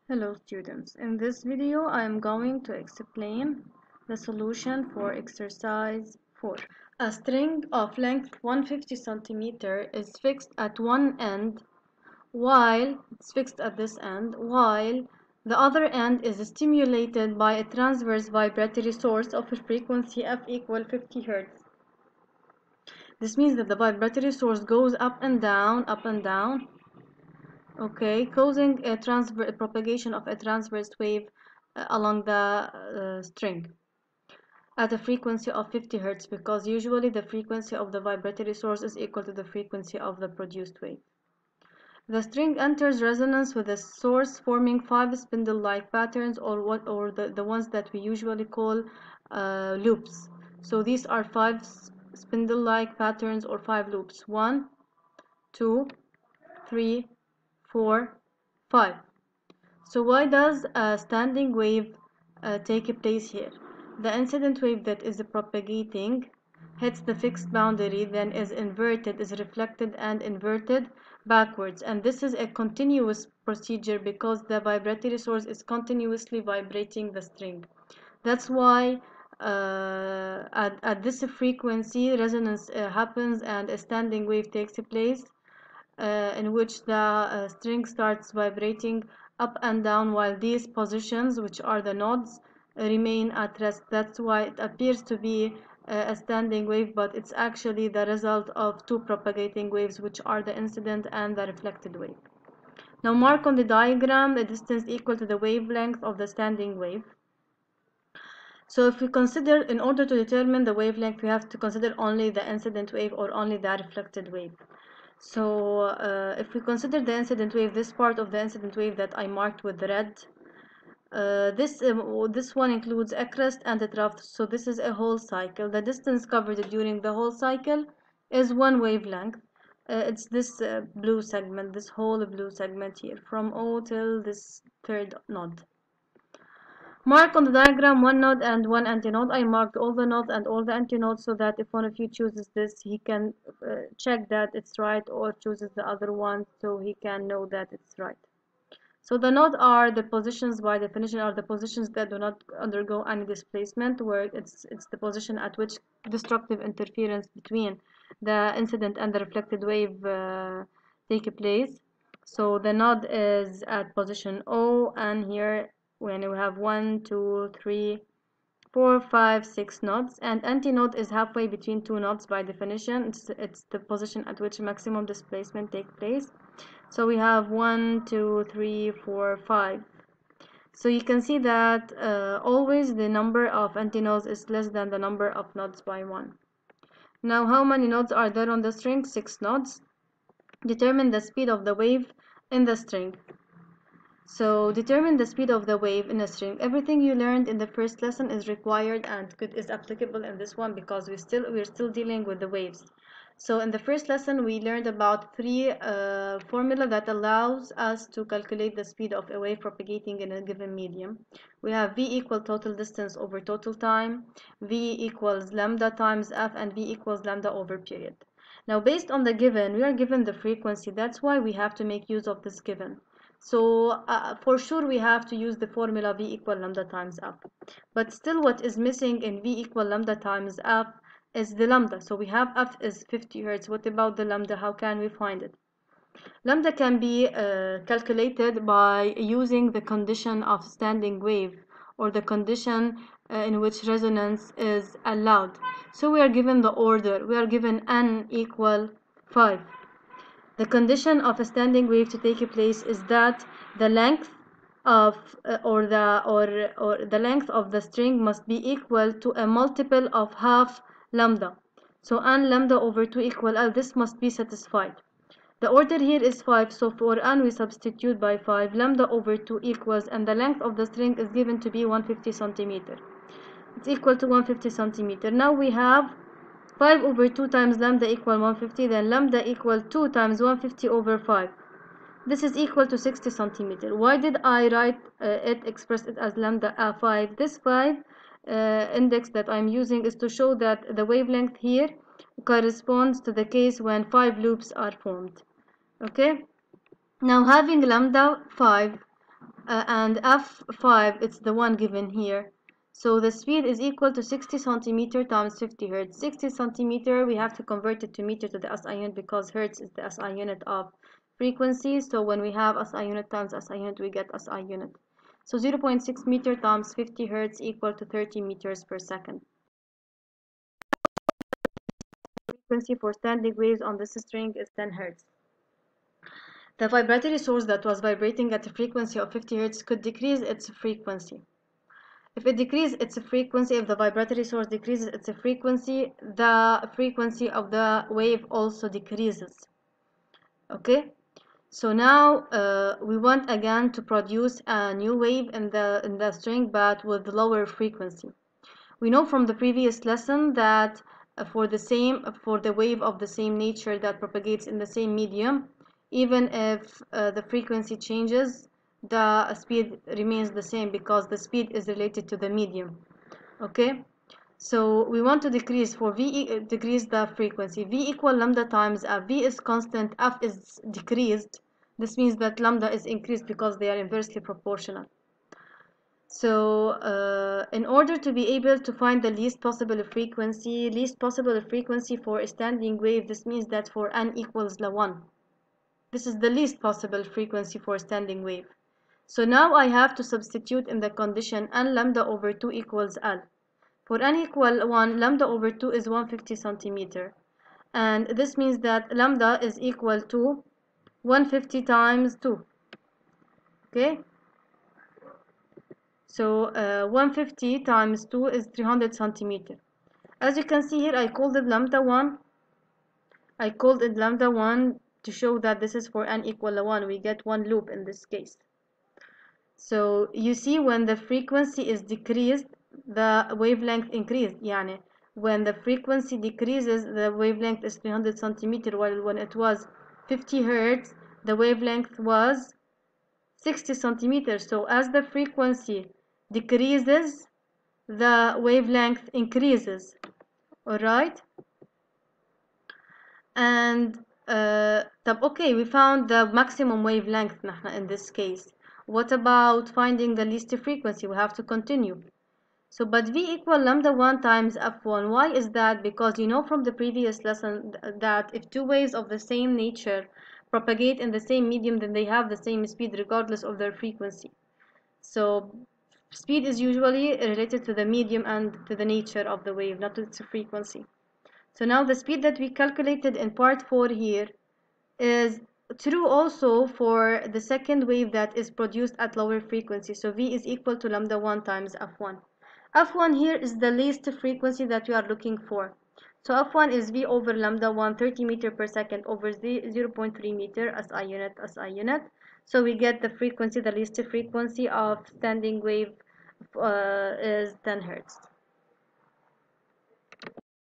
Hello students, in this video I am going to explain the solution for exercise 4. A string of length 150 cm is fixed at one end while the other end is stimulated by a transverse vibratory source of a frequency f equal 50 Hz. This means that the vibratory source goes up and down, okay, causing a propagation of a transverse wave along the string at a frequency of 50 Hz, because usually the frequency of the vibratory source is equal to the frequency of the produced wave. The string enters resonance with the source, forming 5 spindle-like patterns, or the ones that we usually call loops. So these are 5 spindle-like patterns or 5 loops. 1, 2, 3, 4, 5. So why does a standing wave take place here? The incident wave that is propagating hits the fixed boundary, then is reflected and inverted backwards, and this is a continuous procedure because the vibratory source is continuously vibrating the string. That's why at this frequency resonance happens and a standing wave takes place, in which the string starts vibrating up and down while these positions, which are the nodes, remain at rest. That's why it appears to be a standing wave, but it's actually the result of two propagating waves, which are the incident and the reflected wave. Now mark on the diagram the distance equal to the wavelength of the standing wave. So if we consider, in order to determine the wavelength, we have to consider only the incident wave or only the reflected wave. So if we consider the incident wave, this part of the incident wave that I marked with red, this one includes a crest and a trough, so this is a whole cycle. The distance covered during the whole cycle is one wavelength. It's this blue segment, this whole blue segment here, from O till this third node. Mark on the diagram one node and one antinode. I marked all the nodes and all the antinodes so that if one of you chooses this, he can check that it's right, or chooses the other one so he can know that it's right. So the nodes are the positions, by definition, are the positions that do not undergo any displacement, where it's the position at which destructive interference between the incident and the reflected wave take place. So the node is at position O, and here when we have 1, 2, 3, 4, 5, 6 nodes, and antinode is halfway between two nodes by definition. It's the position at which maximum displacement takes place. So we have 1, 2, 3, 4, 5. So you can see that always the number of antinodes is less than the number of nodes by 1. Now how many nodes are there on the string? 6 nodes. Determine the speed of the wave in the string. So determine the speed of the wave in a string. Everything you learned in the first lesson is required and is applicable in this one, because we're still dealing with the waves. So in the first lesson we learned about 3 formula that allows us to calculate the speed of a wave propagating in a given medium. We have v equal total distance over total time, v equals lambda times f, and v equals lambda over period. Now based on the given, we are given the frequency. That's why we have to make use of this given. So for sure we have to use the formula v equal lambda times f. But still what is missing in v equal lambda times f is the lambda. So we have f is 50 Hz. What about the lambda? How can we find it? Lambda can be calculated by using the condition of standing wave, or the condition in which resonance is allowed. So we are given the order. We are given n equal 5. The condition of a standing wave to take place is that the length of the length of the string must be equal to a multiple of half lambda. So n lambda over 2 equal L. This must be satisfied. The order here is 5, so for n we substitute by 5. Lambda over 2 equals, and the length of the string is given to be 150 centimeter. It's equal to 150 centimeter. Now we have 5 over 2 times lambda equal 150, then lambda equal 2 times 150 over 5. This is equal to 60 centimeter. Why did I write express it as lambda 5? This 5 index that I'm using is to show that the wavelength here corresponds to the case when 5 loops are formed. Okay? Now having lambda 5, and f5, it's the one given here. So the speed is equal to 60 centimeter times 50 hertz. 60 centimeter, we have to convert it to meter to the SI unit because hertz is the SI unit of frequency. So when we have SI unit times SI unit, we get SI unit. So 0.6 meter times 50 hertz equal to 30 meters per second. Frequency for standing waves on this string is 10 hertz. The vibratory source that was vibrating at a frequency of 50 hertz could decrease its frequency. If it decreases its frequency, if the vibratory source decreases its frequency, the frequency of the wave also decreases. Okay? So now we want again to produce a new wave in the string, but with lower frequency. We know from the previous lesson that for the wave of the same nature that propagates in the same medium, even if the frequency changes, the speed remains the same because the speed is related to the medium. Okay, so we want to decrease for v decrease the frequency. V equal lambda times f. V is constant, f is decreased. This means that lambda is increased because they are inversely proportional. So in order to be able to find the least possible frequency for a standing wave, this means that for n equals 1. This is the least possible frequency for a standing wave. So now I have to substitute in the condition n lambda over 2 equals L. For n equal 1, lambda over 2 is 150 centimeter. And this means that lambda is equal to 150 times 2. Okay? So 150 times 2 is 300 centimeter. As you can see here, I called it lambda 1. I called it lambda 1 to show that this is for n equal to 1. We get one loop in this case. So you see when the frequency is decreased, the wavelength increased. Yani when the frequency decreases, the wavelength is 300 centimeter, while when it was 50 hertz, the wavelength was 60 centimeters. So as the frequency decreases, the wavelength increases. Alright? And okay, we found the maximum wavelength in this case. What about finding the least frequency? We have to continue. So, but V equal lambda 1 times F1. Why is that? Because you know from the previous lesson that if two waves of the same nature propagate in the same medium, then they have the same speed regardless of their frequency. So, speed is usually related to the medium and to the nature of the wave, not to its frequency. So now the speed that we calculated in part 4 here is true also for the second wave that is produced at lower frequency. So V is equal to lambda 1 times F1. F1 here is the least frequency that we are looking for. So F1 is V over lambda 1, 30 meter per second over 0.3 meter SI unit. So we get the frequency, the least frequency of standing wave is 10 hertz.